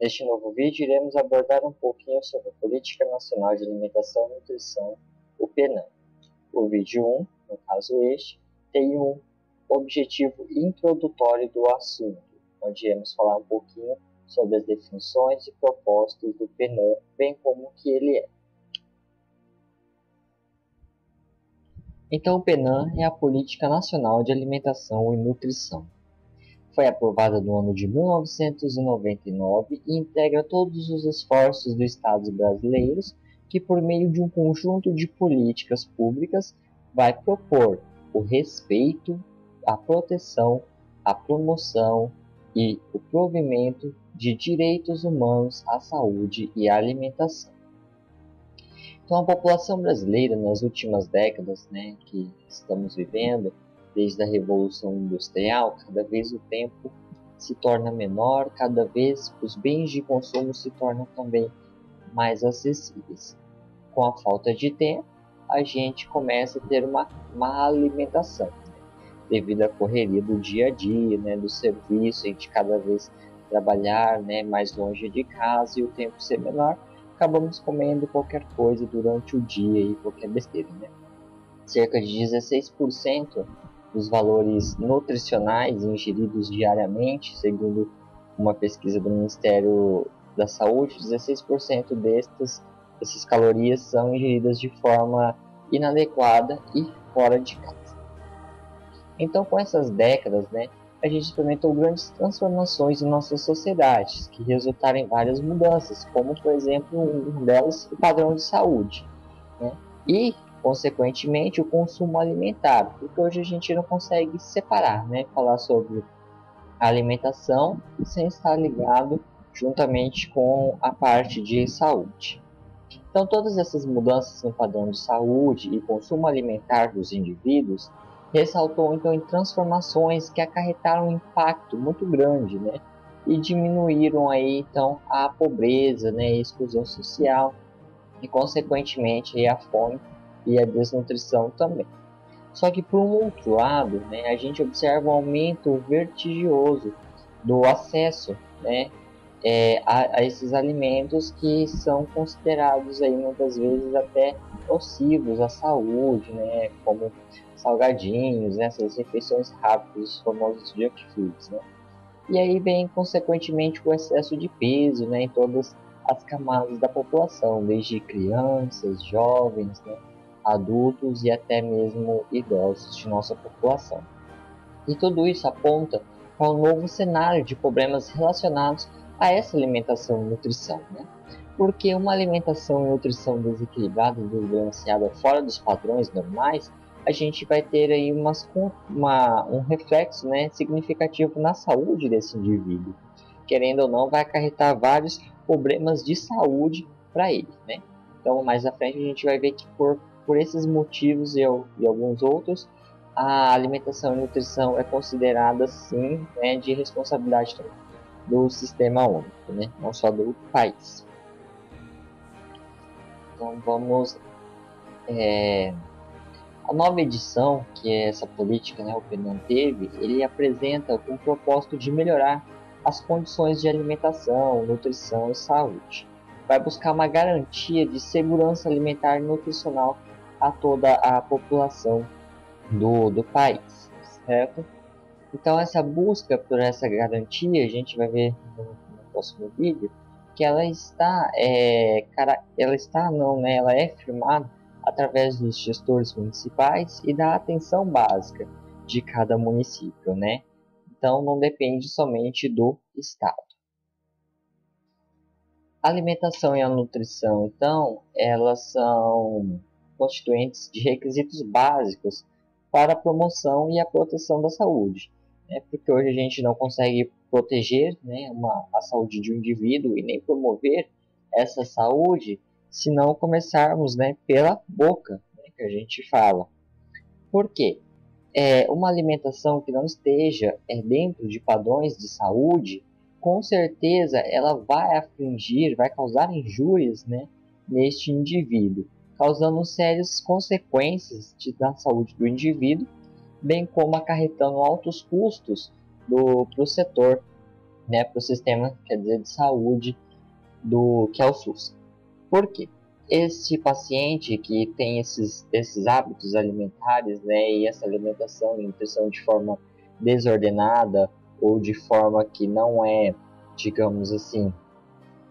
Neste novo vídeo, iremos abordar um pouquinho sobre a Política Nacional de Alimentação e Nutrição, o PNAN. O vídeo 1, no caso este, tem um objetivo introdutório do assunto, onde iremos falar um pouquinho sobre as definições e propostas do PNAN, bem como o que ele é. Então, o PNAN é a Política Nacional de Alimentação e Nutrição. Foi aprovada no ano de 1999 e integra todos os esforços dos Estados brasileiros que, por meio de um conjunto de políticas públicas, vai propor o respeito, a proteção, a promoção e o provimento de direitos humanos à saúde e à alimentação. Então, a população brasileira, nas últimas décadas que estamos vivendo, desde a Revolução Industrial, cada vez o tempo se torna menor, cada vez os bens de consumo se tornam também mais acessíveis. Com a falta de tempo, a gente começa a ter uma má alimentação, devido à correria do dia a dia, do serviço, a gente cada vez trabalhar mais longe de casa e o tempo ser menor, acabamos comendo qualquer coisa durante o dia e qualquer besteira. Cerca de 16% dos valores nutricionais ingeridos diariamente, segundo uma pesquisa do Ministério da Saúde, 16% dessas calorias são ingeridas de forma inadequada e fora de casa. Então, com essas décadas, a gente experimentou grandes transformações em nossas sociedades, que resultaram em várias mudanças, como, por exemplo, uma delas, o padrão de saúde, e consequentemente, o consumo alimentar, porque hoje a gente não consegue separar, falar sobre a alimentação sem estar ligado juntamente com a parte de saúde. Então, todas essas mudanças no padrão de saúde e consumo alimentar dos indivíduos ressaltou então em transformações que acarretaram um impacto muito grande, e diminuíram aí então a pobreza, a exclusão social e consequentemente a fome e a desnutrição também. Só que por um outro lado, a gente observa um aumento vertiginoso do acesso a esses alimentos que são considerados aí muitas vezes até nocivos à saúde, como salgadinhos, essas refeições rápidas, os famosos junk foods. E aí vem consequentemente o excesso de peso em todas as camadas da população, desde crianças, jovens, adultos e até mesmo idosos de nossa população. E tudo isso aponta para um novo cenário de problemas relacionados a essa alimentação e nutrição, porque uma alimentação e nutrição desequilibrada e desbalanceada fora dos padrões normais, a gente vai ter aí um reflexo significativo na saúde desse indivíduo. Querendo ou não, vai acarretar vários problemas de saúde para ele. Então, mais à frente, a gente vai ver que por esses motivos e alguns outros, a alimentação e nutrição é considerada, sim, de responsabilidade do sistema único, não só do país. Então, vamos... A nova edição, que é essa política, o PNAN teve, ele apresenta com o propósito de melhorar as condições de alimentação, nutrição e saúde. Vai buscar uma garantia de segurança alimentar e nutricional a toda a população do país, certo? Então, essa busca por essa garantia, a gente vai ver no próximo vídeo, que ela é firmada através dos gestores municipais e da atenção básica de cada município, Então, não depende somente do Estado. A alimentação e a nutrição, então, elas são constituintes de requisitos básicos para a promoção e a proteção da saúde, porque hoje a gente não consegue proteger a saúde de um indivíduo e nem promover essa saúde se não começarmos pela boca, que a gente fala. Por quê? Uma alimentação que não esteja dentro de padrões de saúde, com certeza ela vai vai causar injúrias neste indivíduo, causando sérias consequências na saúde do indivíduo, bem como acarretando altos custos para o setor né, para o sistema, quer dizer, de saúde do que é o SUS. Por quê? Esse paciente que tem esses hábitos alimentares, né, e essa alimentação e nutrição de forma desordenada ou de forma que não é, digamos assim,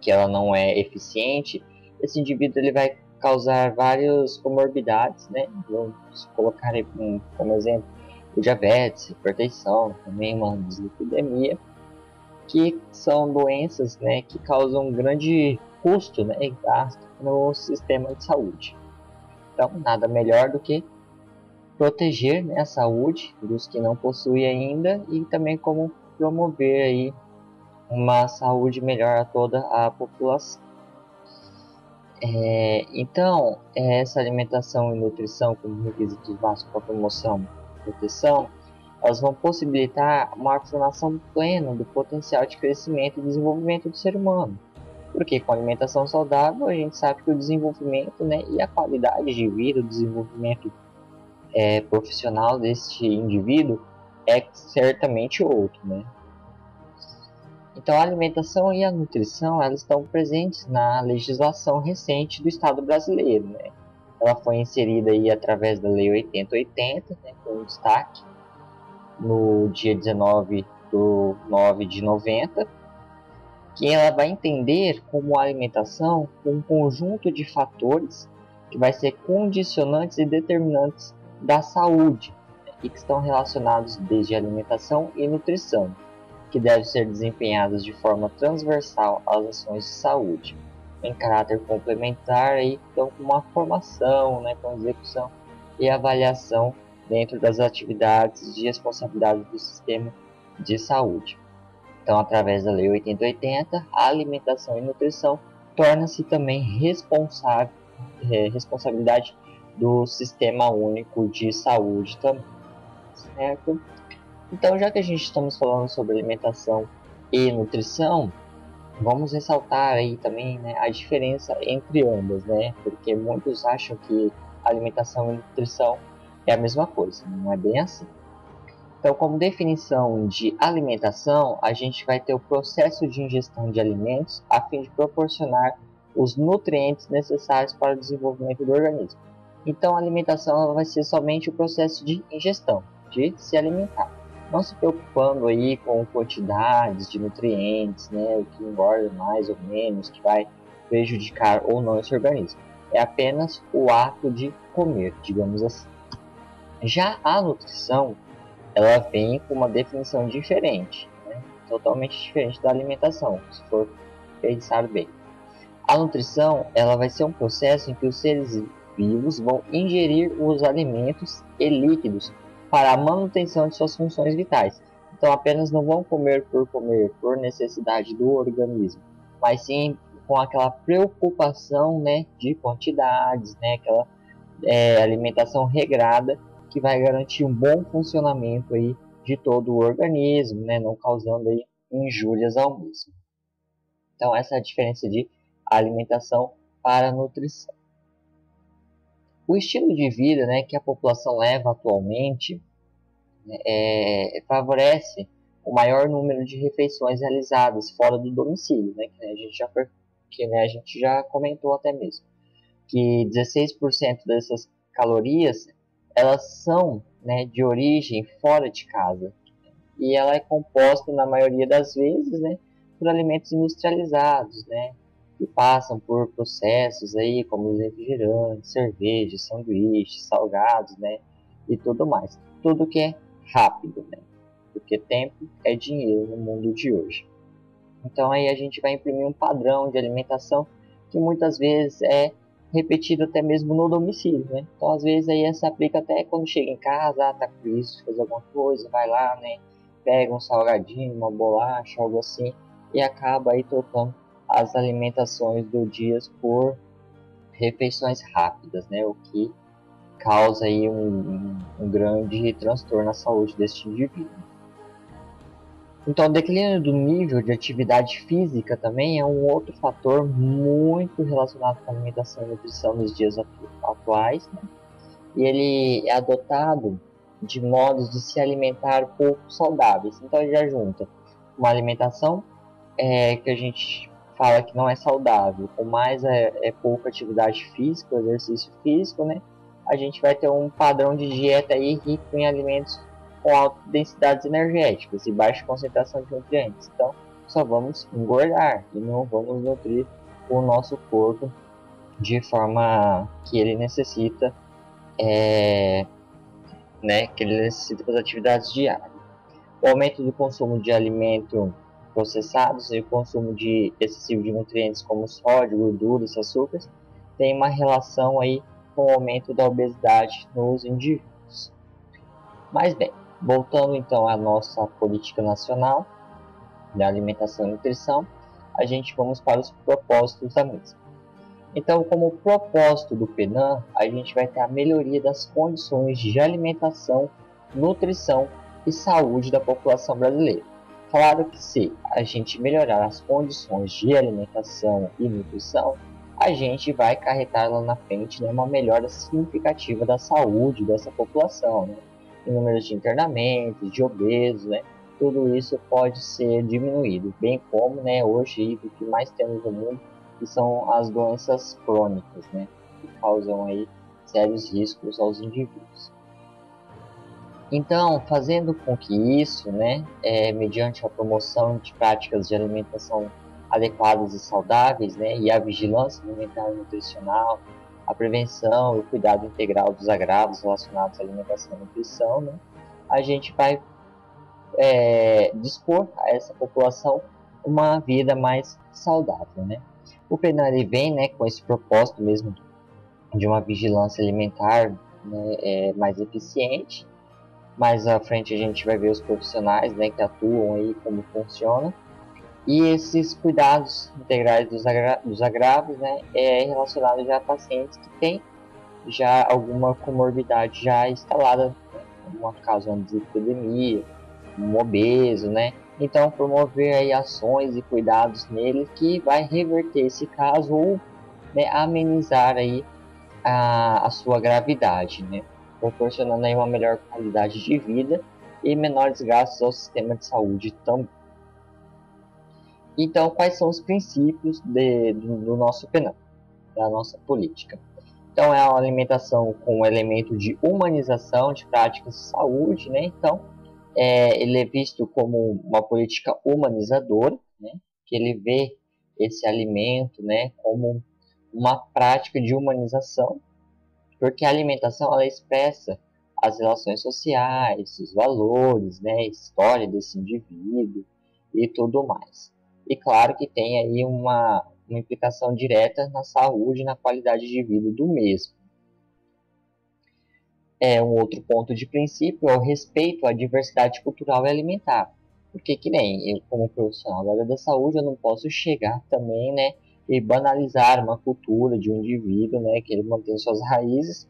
que ela não é eficiente, esse indivíduo ele vai causar várias comorbidades, né? Vamos colocar aí como exemplo o diabetes, hipertensão, também uma dislipidemia, que são doenças, né, que causam um grande custo, né, e gasto no sistema de saúde. Então, nada melhor do que proteger, né, a saúde dos que não possuem ainda e também como promover aí uma saúde melhor a toda a população. Então, essa alimentação e nutrição como requisitos básicos para promoção e proteção, elas vão possibilitar uma afirmação plena do potencial de crescimento e desenvolvimento do ser humano. Porque com alimentação saudável, a gente sabe que o desenvolvimento, né, e a qualidade de vida, o desenvolvimento profissional deste indivíduo é certamente outro, né? Então, a alimentação e a nutrição elas estão presentes na legislação recente do Estado brasileiro, né? Ela foi inserida aí através da Lei 8080, né, com destaque no dia 19/9/90, que ela vai entender como a alimentação um conjunto de fatores que vai ser condicionantes e determinantes da saúde, né, e que estão relacionados desde alimentação e nutrição, que devem ser desempenhadas de forma transversal às ações de saúde, em caráter complementar aí, então, com uma formação, né, com execução e avaliação dentro das atividades de responsabilidade do sistema de saúde. Então, através da Lei 8080, a alimentação e nutrição torna-se também responsabilidade do Sistema Único de Saúde também, certo? Então, já que a gente estamos falando sobre alimentação e nutrição, vamos ressaltar aí também, né, a diferença entre ambas, né? Porque muitos acham que alimentação e nutrição é a mesma coisa, não é bem assim. Então, como definição de alimentação, a gente vai ter o processo de ingestão de alimentos a fim de proporcionar os nutrientes necessários para o desenvolvimento do organismo. Então, a alimentação ela vai ser somente o processo de ingestão, de se alimentar, não se preocupando aí com quantidades de nutrientes, né, o que engorda mais ou menos, que vai prejudicar ou não esse organismo. É apenas o ato de comer, digamos assim. Já a nutrição ela vem com uma definição diferente, né? Totalmente diferente da alimentação, se for pensar bem. A nutrição ela vai ser um processo em que os seres vivos vão ingerir os alimentos e líquidos para a manutenção de suas funções vitais. Então, apenas não vão comer por necessidade do organismo, mas sim com aquela preocupação, né, de quantidades, né, aquela alimentação regrada que vai garantir um bom funcionamento aí de todo o organismo, né, não causando aí injúrias ao mesmo. Então essa é a diferença de alimentação para a nutrição. O estilo de vida, né, que a população leva atualmente favorece o maior número de refeições realizadas fora do domicílio, né, que a gente já comentou até mesmo, que 16% dessas calorias elas são, né, de origem fora de casa e ela é composta na maioria das vezes, né, por alimentos industrializados, né, que passam por processos aí como os refrigerantes, cervejas, sanduíches, salgados, né, e tudo mais. Tudo que é rápido, né, porque tempo é dinheiro no mundo de hoje. Então aí a gente vai imprimir um padrão de alimentação que muitas vezes é repetido até mesmo no domicílio, né? Então às vezes aí se aplica até quando chega em casa, tá com isso, fazer alguma coisa, vai lá, né? Pega um salgadinho, uma bolacha, algo assim, e acaba aí trocando as alimentações do dia por refeições rápidas, né? O que causa aí um grande transtorno à saúde deste indivíduo. Então, o declínio do nível de atividade física também é um outro fator muito relacionado com a alimentação e nutrição nos dias atuais, né? E ele é adotado de modos de se alimentar pouco saudáveis. Então, ele já junta uma alimentação que a gente fala que não é saudável, com mais pouca atividade física, exercício físico, né? A gente vai ter um padrão de dieta aí rico em alimentos com altas densidades energéticas e baixa concentração de nutrientes. Então, só vamos engordar e não vamos nutrir o nosso corpo de forma que ele necessita, que ele necessita para as atividades diárias. O aumento do consumo de alimentos processados e o consumo excessivo de nutrientes como sódio, gorduras, açúcares tem uma relação aí com o aumento da obesidade nos indivíduos. Mas bem, voltando então à nossa política nacional da alimentação e nutrição, a gente vamos para os propósitos da mesma. Então, como propósito do PENAM, a gente vai ter a melhoria das condições de alimentação, nutrição e saúde da população brasileira. Claro que se a gente melhorar as condições de alimentação e nutrição, a gente vai acarretar lá na frente, né, uma melhora significativa da saúde dessa população, né? Em números de internamentos, de obesos, né? Tudo isso pode ser diminuído, bem como, né, hoje o que mais temos no mundo, que são as doenças crônicas, né, que causam aí sérios riscos aos indivíduos. Então, fazendo com que isso, né, mediante a promoção de práticas de alimentação adequadas e saudáveis, né, e a vigilância alimentar e nutricional, a prevenção e o cuidado integral dos agravos relacionados à alimentação e nutrição, né, a gente vai dispor a essa população uma vida mais saudável, né. O PENAM vem, né, com esse propósito mesmo de uma vigilância alimentar, né, mais eficiente. Mais à frente a gente vai ver os profissionais, né, que atuam aí, como funciona. E esses cuidados integrais dos agravos, né, relacionados já a pacientes que têm já alguma comorbidade já instalada, né, como a causa de dislipidemia, um obeso, né? Então, promover aí ações e cuidados nele que vai reverter esse caso ou, né, amenizar aí a sua gravidade, né? Proporcionando aí uma melhor qualidade de vida e menores gastos ao sistema de saúde também. Então, quais são os princípios do nosso PENAM, da nossa política? Então, é uma alimentação com um elemento de humanização de práticas de saúde, né? Então, ele é visto como uma política humanizadora, né? Que ele vê esse alimento, né, como uma prática de humanização, porque a alimentação ela expressa as relações sociais, os valores, né, a história desse indivíduo e tudo mais. E claro que tem aí uma implicação direta na saúde e na qualidade de vida do mesmo. Um outro ponto de princípio é o respeito à diversidade cultural e alimentar. Porque que nem eu, como profissional da área da saúde, eu não posso chegar também, né, e banalizar uma cultura de um indivíduo, né, que ele mantém suas raízes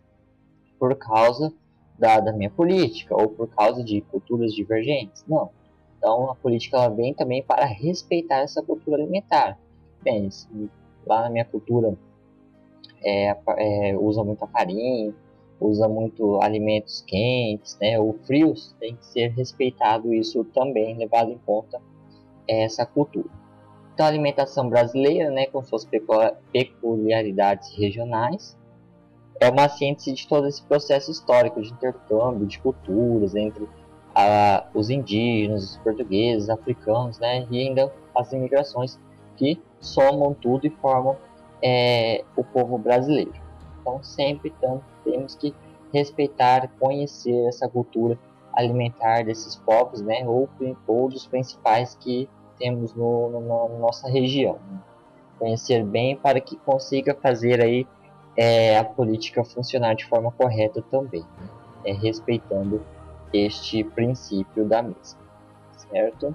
por causa da minha política ou por causa de culturas divergentes. Não. Então a política ela vem também para respeitar essa cultura alimentar. Bem, lá na minha cultura usa muita farinha, usa muito alimentos quentes, né, ou frios, tem que ser respeitado isso também, levado em conta essa cultura. Então a alimentação brasileira, né, com suas peculiaridades regionais, é uma síntese de todo esse processo histórico de intercâmbio de culturas entre os indígenas, os portugueses, africanos, né, e ainda as imigrações que somam tudo e formam o povo brasileiro. Então sempre temos que respeitar, conhecer essa cultura alimentar desses povos, né, ou dos principais que temos na nossa região. Conhecer bem para que consiga fazer aí a política funcionar de forma correta também, né? Respeitando este princípio da mesma, certo?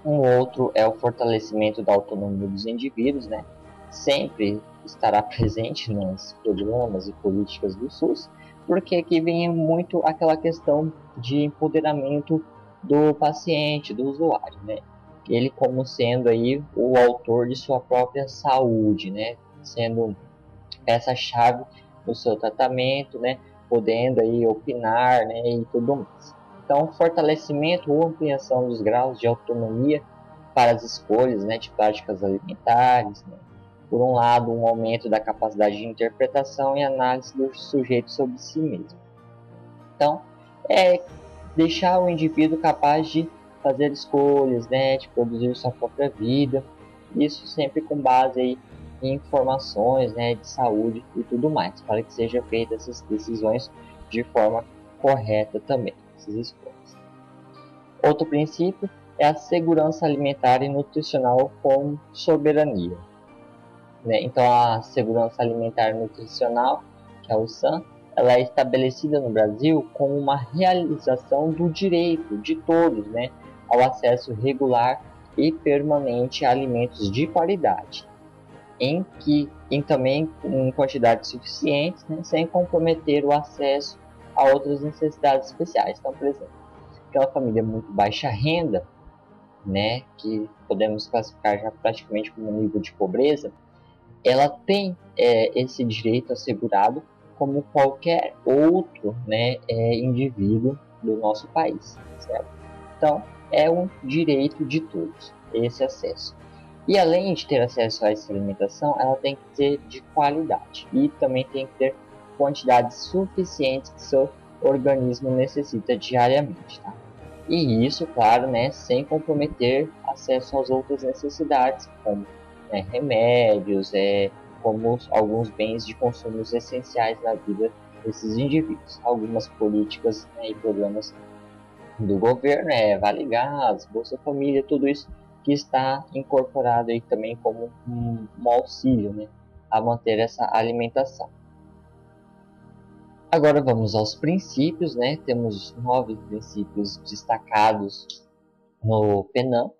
Um outro é o fortalecimento da autonomia dos indivíduos, né? Sempre estará presente nos programas e políticas do SUS, porque aqui vem muito aquela questão de empoderamento do paciente, do usuário, né? Ele como sendo aí o autor de sua própria saúde, né? Sendo peça-chave no seu tratamento, né? Podendo aí opinar, né? E tudo mais. Então, fortalecimento ou ampliação dos graus de autonomia para as escolhas, né, de práticas alimentares, né? Por um lado, um aumento da capacidade de interpretação e análise do sujeito sobre si mesmo. Então, é deixar o indivíduo capaz de fazer escolhas, né, de produzir sua própria vida, isso sempre com base aí em informações, né, de saúde e tudo mais, para que sejam feitas essas decisões de forma correta também, essas escolhas. Outro princípio é a segurança alimentar e nutricional como soberania, né? Então, a segurança alimentar e nutricional, que é o SAN, ela é estabelecida no Brasil como uma realização do direito de todos, né, ao acesso regular e permanente a alimentos de qualidade, também em quantidades suficientes, né, sem comprometer o acesso a outras necessidades especiais. Então, por exemplo, aquela família muito baixa renda, né, que podemos classificar já praticamente como nível de pobreza, ela tem esse direito assegurado como qualquer outro, né, indivíduo do nosso país, certo? Então, é um direito de todos esse acesso. E além de ter acesso a essa alimentação, ela tem que ser de qualidade e também tem que ter quantidades suficientes que seu organismo necessita diariamente, tá? E isso, claro, né, sem comprometer acesso às outras necessidades, como remédios, como alguns bens de consumo essenciais na vida desses indivíduos. Algumas políticas, né, e programas do governo, Vale Gás, Bolsa Família, tudo isso que está incorporado aí também como um auxílio, né, a manter essa alimentação. Agora vamos aos princípios, né? Temos 9 princípios destacados no PENAM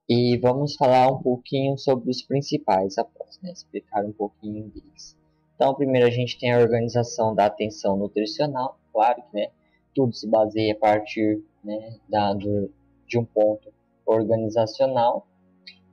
e vamos falar um pouquinho sobre os principais após, né? Explicar um pouquinho deles. Então, primeiro a gente tem a organização da atenção nutricional, claro que, né, tudo se baseia a partir, né, de um ponto organizacional.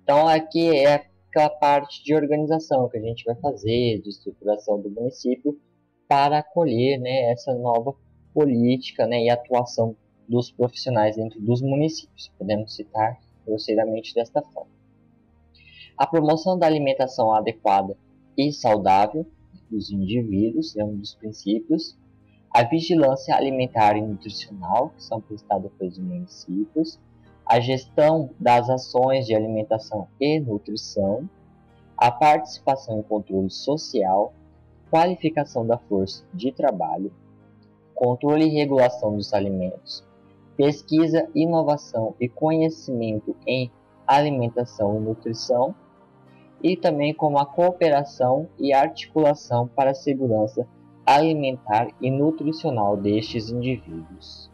Então, aqui é aquela parte de organização que a gente vai fazer, de estruturação do município, para acolher, né, essa nova política, né, e atuação dos profissionais dentro dos municípios. Podemos citar grosseiramente desta forma. A promoção da alimentação adequada e saudável dos indivíduos é um dos princípios. A vigilância alimentar e nutricional, que são prestadas pelos municípios. A gestão das ações de alimentação e nutrição. A participação em controle social, qualificação da força de trabalho, controle e regulação dos alimentos, pesquisa, inovação e conhecimento em alimentação e nutrição, e também como a cooperação e articulação para a segurança alimentar e nutricional destes indivíduos.